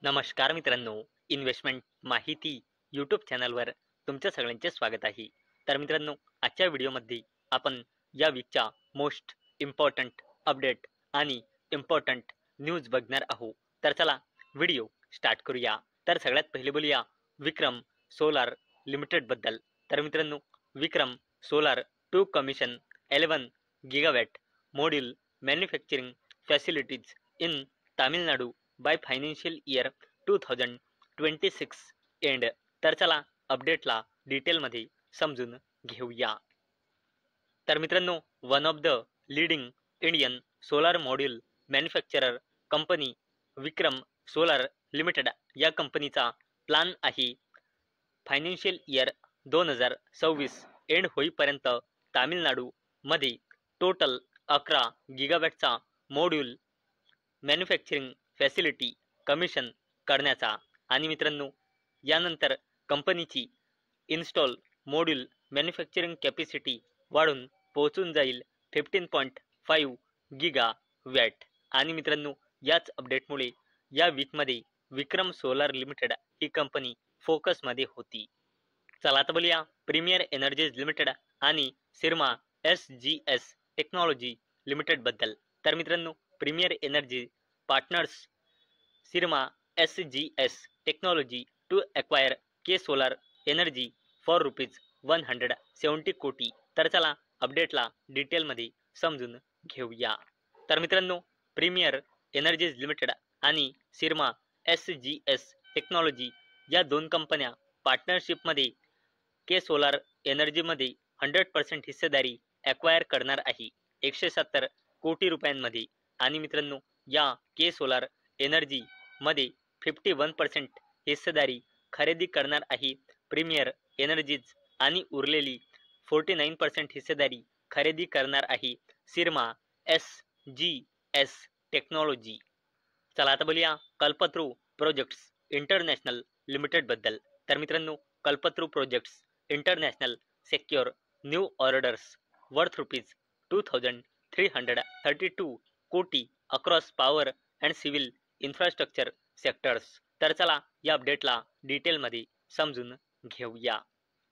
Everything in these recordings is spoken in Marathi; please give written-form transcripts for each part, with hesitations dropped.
नमस्कार मित्रांनो, इन्व्हेस्टमेंट माहिती यूट्यूब चॅनलवर तुमच्या सगळ्यांचे स्वागत आहे. तर मित्रांनो, आजच्या व्हिडिओमध्ये आपण या वीकच्या मोस्ट इम्पॉर्टंट अपडेट आणि इम्पॉर्टंट न्यूज बघणार आहोत. तर चला व्हिडिओ स्टार्ट करूया. तर सगळ्यात पहिले बोलूया विक्रम सोलार लिमिटेड बद्दल. तर मित्रांनो, Vikram solar to commission 11 gigawatt module manufacturing facilities in Tamil Nadu by financial year 2026 end. तर चला अपडेटला डिटेलमध्ये समजून घेऊया. तर मित्रांनो, one of the leading Indian solar module manufacturer company Vikram solar limited या कंपनीचा प्लान आहे फायनान्शियल इयर 2026 एंड होईपर्यंत तामिळनाडू मध्ये टोटल 11 गिगावॅटचा मॉड्यूल मॅन्युफॅक्चरिंग फॅसिलिटी कमिशन करण्याचा. आणि मित्रांनो, यानंतर कंपनीची इन्स्टॉल मॉड्यूल मॅन्युफॅक्चरिंग कॅपॅसिटी वाढून पोहोचून जाईल 15.5 गिगावॅट. आणि मित्रांनो, याच अपडेटमुळे या वीकमध्ये विक्रम सोलार लिमिटेड ही कंपनी फोकसमध्ये होती. चला आता बोलूया प्रीमियर एनर्जीज लिमिटेड आणि सिरमा SGS टेक्नॉलॉजी लिमिटेड बद्दल. तर मित्रांनो, premier energy partners Syrma SGS technology to acquire K solar energy for ₹170 कोटी. तर चला अपडेटला डिटेलमध्ये समजून घेऊया. तर मित्रांनो, प्रीमियर एनर्जीज लिमिटेड आणि सिरमा SGS टेक्नॉलॉजी या दोन कंपन्या पार्टनरशिपमध्ये के सोलार एनर्जीमध्ये 100% हिस्सेदारी ॲक्वायर करणार आहे 170 कोटी रुपयांमध्ये. आणि मित्रांनो, या के सोलार एनर्जी मध्ये 51% हिस्सेदारी खरेदी करणार आहे प्रीमियर एनर्जीज आणि उरलेली 49% हिस्सेदारी खरेदी करणार आहे सिरमा SGS टेक्नॉलॉजी. चला आता बोलूया कल्पतरू प्रोजेक्ट्स इंटरनॅशनल लिमिटेड बद्दल. तर मित्रांनो, Kalpataru projects international secure new orders worth ₹2332 कोटी across power and civil infrastructure sectors. तर चला या अपडेटला डिटेलमध्ये समजून घेऊया.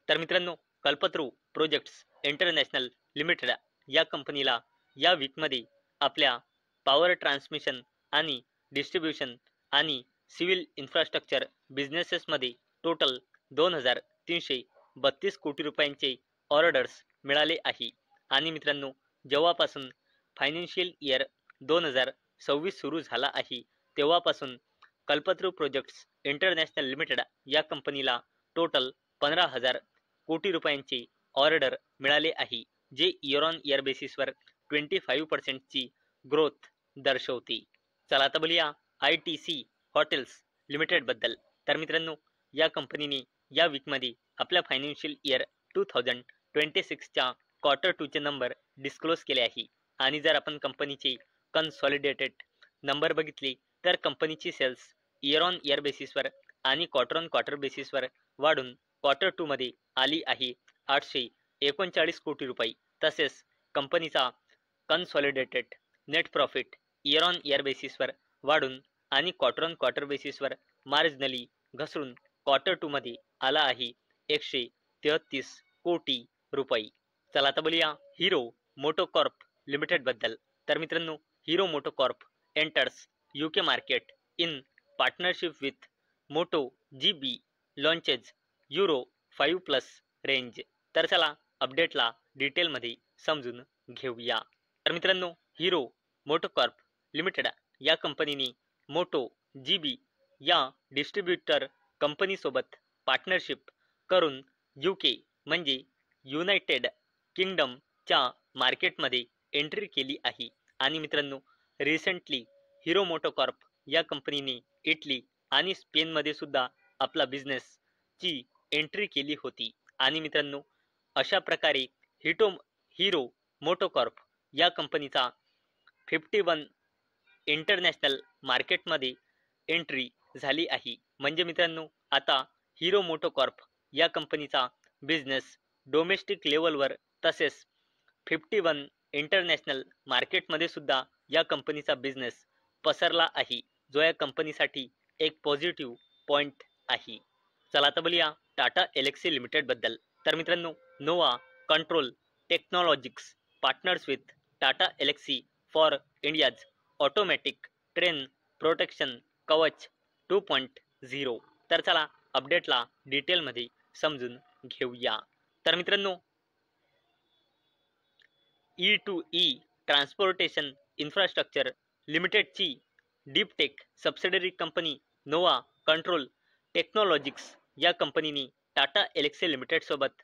तर मित्रांनो, कल्पतरू प्रोजेक्ट्स इंटरनॅशनल लिमिटेड या कंपनीला या वीकमध्ये आपल्या पॉवर ट्रान्समिशन आणि डिस्ट्रीब्युशन आणि सिव्हिल इन्फ्रास्ट्रक्चर बिझनेसेसमध्ये टोटल 2332 कोटी रुपयांचे ऑर्डर्स मिळाले आहे. आणि मित्रांनो, जेव्हापासून फायनान्शियल इयर 2026 सुरू झाला आहे तेव्हापासून कल्पतरू प्रोजेक्ट्स इंटरनॅशनल लिमिटेड या कंपनीला टोटल 15,000 कोटी रुपयांचे ऑर्डर मिळाले आहे, जे इयर ऑन इयर बेसिसवर 25% ची ग्रोथ दर्शवते. चला आता बोलूया ITC हॉटेल्स लिमिटेड बद्दल. तर मित्रांनो, या कंपनीने या वीकमध्ये आपल्या फायनान्शियल इयर 2026च्या Q2 चे नंबर डिस्क्लोज केले आहे. आणि जर आपण कंपनीचे कन्सॉलिडेटेड नंबर बघितले तर कंपनीची सेल्स इयर ऑन इयर बेसिसवर आणि क्वार्टर ऑन क्वार्टर बेसिसवर वाढून Q2 मध्ये आली आहे 839 कोटी रुपये. तसेच कंपनीचा consolidated net profit year on year बेसिसवर वाढून आणि क्वार्टर ऑन क्वार्टर बेसिसवर मार्जिनली घसरून Q2 मध्ये आला आहे 133 कोटी रुपये. चला आता बोलूया हिरो मोटोकॉर्प लिमिटेड बद्दल. तर मित्रांनो, Hero MotoCorp enters UK market in partnership with Moto GB launches €5+ range. तर चला अपडेटला डिटेलमध्ये समजून घेऊया. तर मित्रांनो, हिरो मोटोकॉर्प लिमिटेड या कंपनीने मोटो GB या डिस्ट्रीब्युटर कंपनीसोबत पार्टनरशिप करून UK म्हणजे युनायटेड किंगडमच्या मार्केटमध्ये एंट्री केली आहे. आणि मित्रांनो, रिसेंटली हिरो मोटोकॉर्प या कंपनीने इटली आणि स्पेनमध्ये सुद्धा आपला बिझनेसची एंट्री केली होती. आणि मित्रांनो, अशा प्रकारे हिरो मोटोकॉर्प या कंपनीचा 51 इंटरनॅशनल मार्केटमध्ये एंट्री झाली आहे. म्हणजे मित्रांनो, आता हिरो मोटोकॉर्प या कंपनीचा बिझनेस डोमेस्टिक लेवलवर तसेच 51 इंटरनॅशनल मार्केटमध्ये सुद्धा या कंपनीचा बिझनेस पसरला आहे, जो या कंपनीसाठी एक पॉझिटिव्ह पॉईंट आहे. चला आता बोलूया टाटा एलेक्सी लिमिटेड बद्दल. तर मित्रांनो, nova control technologics partners with Tata Elxsi for India's automatic train protection Kavach 2.0. तर चला अपडेटला डिटेलमध्ये समजून घेऊया. तर मित्रांनो, E2E ट्रान्सपोर्टेशन इन्फ्रास्ट्रक्चर लिमिटेडची deeptech subsidiary company nova control technologics या कंपनीने टाटा एलेक्सी लिमिटेड सोबत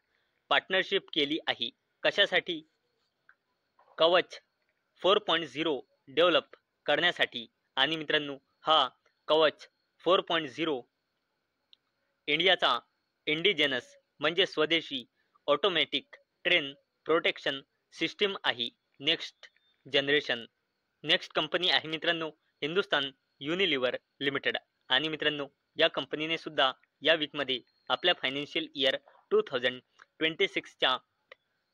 पार्टनरशिप केली आहे. कशासाठी? कवच 4.0 डेव्हलप करण्यासाठी. आणि मित्रांनो, हा कवच 4.0 इंडियाचा इंडिजेनस म्हणजे स्वदेशी ऑटोमॅटिक ट्रेन प्रोटेक्शन सिस्टीम आहे. Next generation. नेक्स्ट कंपनी आहे मित्रांनो हिंदुस्तान युनिलिव्हर लिमिटेड. आणि मित्रांनो, या कंपनीने सुद्धा या वीकमध्ये आपल्या फायनान्शियल इयर 2026च्या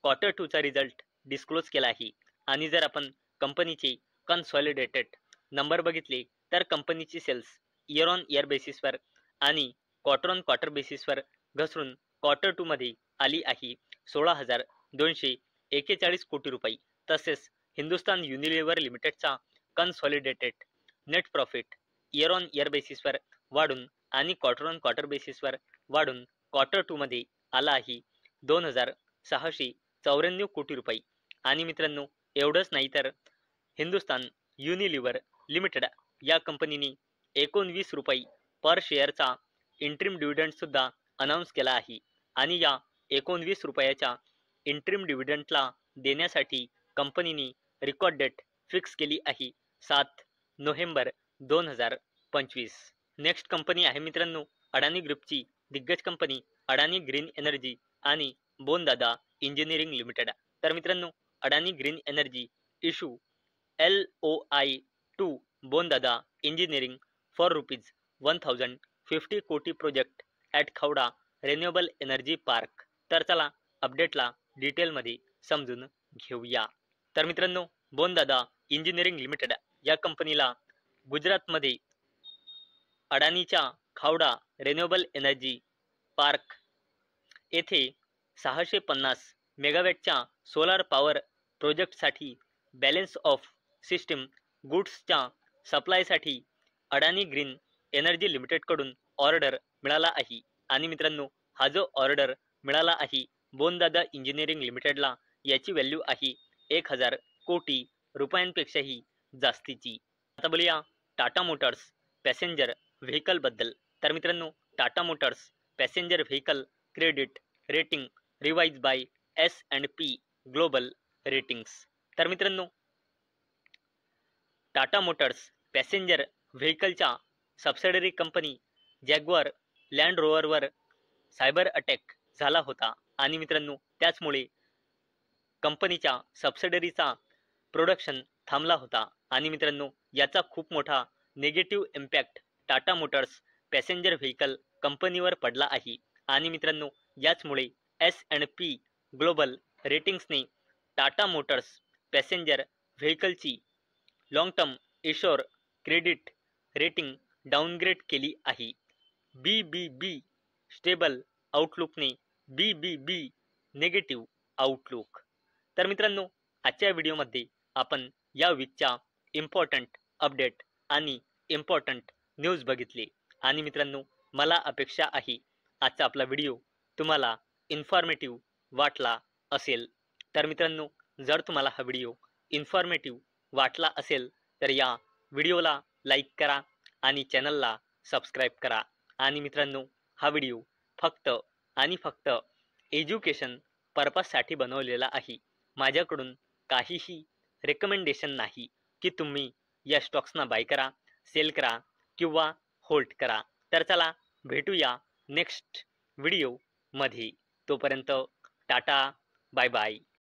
क्वार्टर 2चा रिझल्ट डिस्क्लोज केला आहे. आणि जर आपण कंपनीचे कन्सॉलिडेटेड नंबर बघितले तर कंपनीची सेल्स इयर ऑन इयर बेसिसवर आणि क्वार्टर ऑन क्वार्टर बेसिसवर घसरून क्वार्टर 2 मध्ये आली आहे 16,241 कोटी रुपये. तसेच हिंदुस्तान युनिलिव्हर लिमिटेडचा consolidated net profit year on year बेसिसवर वाढून आणि क्वार्टर ऑन क्वार्टर बेसिसवर वाढून क्वार्टर 2 मध्ये आला आहे 2,694 कोटी रुपये. आणि मित्रांनो, एवढंच नाही तर हिंदुस्तान युनिलिव्हर लिमिटेड या कंपनीने 19 रुपये पर शेअरचा इंट्रीम डिव्हिडंड सुद्धा अनाऊन्स केला आहे. आणि या 19 रुपयाच्या इंट्रीम डिव्हिडंडला देण्यासाठी कंपनीने रेकॉर्ड डेट फिक्स केली आहे 7 नोव्हेंबर 2025. नेक्स्ट कंपनी आहे मित्रांनो अडानी ग्रुपची दिग्गज कंपनी अडानी ग्रीन एनर्जी आणि बोनदादा इंजिनिअरिंग लिमिटेड. तर मित्रांनो, Adani green energy issue LOI to Bondada engineering for ₹1,050 कोटी project at Khavda renewable energy park. तर चला अपडेटला डिटेलमध्ये समजून घेऊया. तर मित्रांनो, बोनदादा इंजिनिअरिंग लिमिटेड या कंपनीला गुजरातमध्ये अडानीच्या खावडा रिन्युएबल एनर्जी पार्क येथे 650 मेगावॅटच्या सोलार पॉवर प्रोजेक्टसाठी बॅलन्स ऑफ सिस्टीम गुड्सच्या सप्लायसाठी अडानी ग्रीन एनर्जी लिमिटेडकडून ऑर्डर मिळाला आहे. आणि मित्रांनो, हा जो ऑर्डर मिळाला आहे बोनदादा इंजिनिअरिंग लिमिटेडला, याची व्हॅल्यू आहे 1,000 कोटी रुपयांपेक्षाही जास्तीची. आता बोलूया टाटा मोटर्स पॅसेंजर व्हेकल बद्दल. तर मित्रांनो, Tata motors passenger vehicle credit rating revise by S&P global ratings. तर मित्रांनो, टाटा मोटर्स पॅसेंजर व्हेकलच्या सबसिडरी कंपनी जॅग्वार लँड रोव्हरवर सायबर अटॅक झाला होता. आणि मित्रांनो, त्याचमुळे कंपनीच्या सबसिडरीचा प्रोडक्शन थांबला होता. आणि मित्रांनो, याचा खूप मोठा negative impact Tata motors passenger vehicle कंपनीवर पडला आहे. आणि मित्रांनो, याचमुळे S&P ग्लोबल रेटिंग्सने टाटा मोटर्स पॅसेंजर व्हेकलची long term issuer credit rating downgrade केली आहे. BBB स्टेबल आउटलुकने BBB नेगेटिव्ह आउटलुक. तर मित्रांनो, आजच्या व्हिडिओमध्ये आपण या वीकच्या इम्पॉर्टंट अपडेट आणि इम्पॉर्टंट न्यूज बघितले. आणि मित्रांनो, मला अपेक्षा आहे आजचा आपला व्हिडिओ तुम्हाला इन्फॉर्मेटिव्ह वाटला असेल. तर मित्रांनो, जर तुम्हाला हा व्हिडिओ इन्फॉर्मेटिव्ह वाटला असेल तर या व्हिडिओला लाईक करा आणि चॅनलला सबस्क्राईब करा. आणि मित्रांनो, हा व्हिडिओ फक्त आणि फक्त एज्युकेशन पर्पजसाठी बनवलेला आहे. माझ्याकडून काहीही रेकमेंडेशन नाही की तुम्ही या स्टॉक्सना बाय करा, सेल करा किंवा होल्ड करा. तर चला भेटूया नेक्स्ट व्हिडिओमध्ये. तोपर्यंत टाटा, बाय बाय.